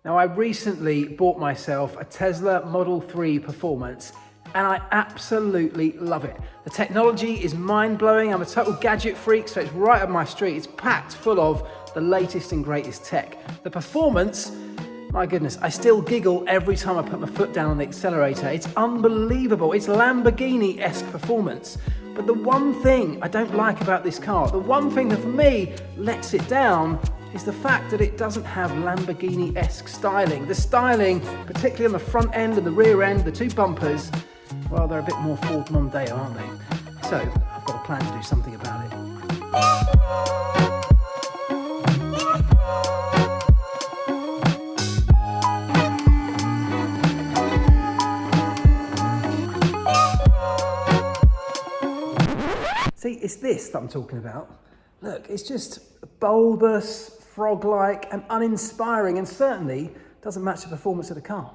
Now, I recently bought myself a Tesla Model 3 Performance, and I absolutely love it. The technology is mind-blowing. I'm a total gadget freak, so it's right up my street. It's packed full of the latest and greatest tech. The performance, my goodness, I still giggle every time I put my foot down on the accelerator. It's unbelievable. It's Lamborghini-esque performance. But the one thing I don't like about this car, the one thing that for me lets it down, is the fact that it doesn't have Lamborghini-esque styling. The styling, particularly on the front end and the rear end, the two bumpers, well, they're a bit more Ford Mondeo, aren't they? So, I've got a plan to do something about it. See, it's this that I'm talking about. Look, it's just bulbous, frog-like and uninspiring, and certainly doesn't match the performance of the car.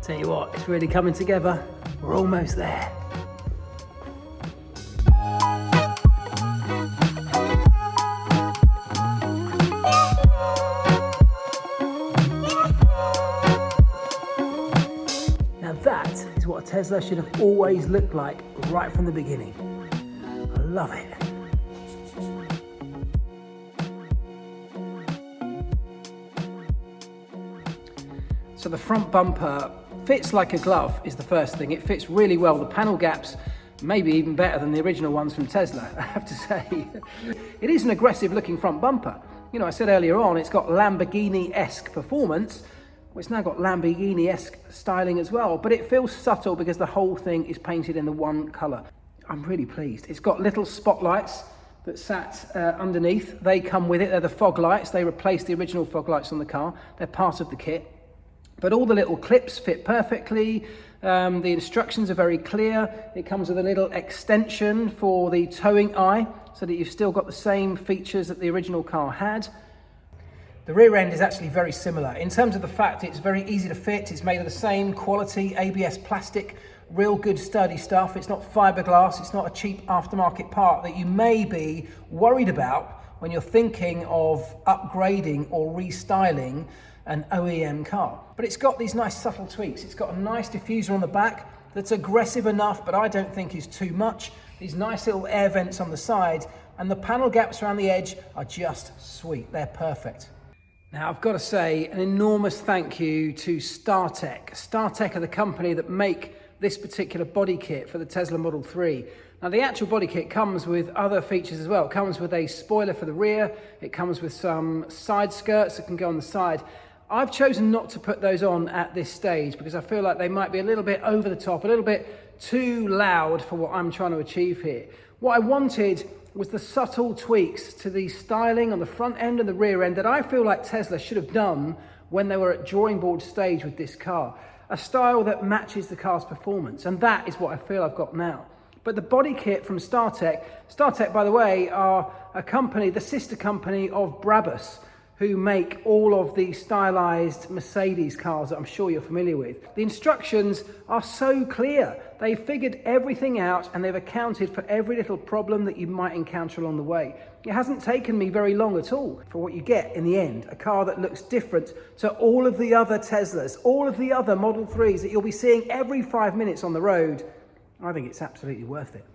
Tell you what, it's really coming together. We're almost there. Now that is what a Tesla should have always looked like right from the beginning. I love it. So the front bumper fits like a glove is the first thing. It fits really well. The panel gaps, maybe even better than the original ones from Tesla, I have to say. It is an aggressive looking front bumper. You know, I said earlier on, it's got Lamborghini-esque performance. Well, it's now got Lamborghini-esque styling as well, but it feels subtle because the whole thing is painted in the one color. I'm really pleased. It's got little spotlights that sat underneath. They come with it. They're the fog lights. They replaced the original fog lights on the car. They're part of the kit. But all the little clips fit perfectly. The instructions are very clear. It comes with a little extension for the towing eye so that you've still got the same features that the original car had. The rear end is actually very similar. In terms of the fact it's very easy to fit, it's made of the same quality ABS plastic, real good sturdy stuff. It's not fiberglass, it's not a cheap aftermarket part that you may be worried about when you're thinking of upgrading or restyling an OEM car. But it's got these nice subtle tweaks. It's got a nice diffuser on the back that's aggressive enough, but I don't think is too much. These nice little air vents on the side, and the panel gaps around the edge are just sweet. They're perfect. Now, I've got to say an enormous thank you to Startech. Startech are the company that make this particular body kit for the Tesla Model 3. Now, the actual body kit comes with other features as well. It comes with a spoiler for the rear. It comes with some side skirts that can go on the side. I've chosen not to put those on at this stage because I feel like they might be a little bit over the top, a little bit too loud for what I'm trying to achieve here. What I wanted was the subtle tweaks to the styling on the front end and the rear end that I feel like Tesla should have done when they were at drawing board stage with this car. A style that matches the car's performance, and that is what I feel I've got now. But the body kit from Startech, by the way, are a company, the sister company of Brabus, who make all of the stylized Mercedes cars that I'm sure you're familiar with. The instructions are so clear. They figured everything out and they've accounted for every little problem that you might encounter along the way. It hasn't taken me very long at all for what you get in the end, a car that looks different to all of the other Teslas, all of the other Model 3s that you'll be seeing every 5 minutes on the road. I think it's absolutely worth it.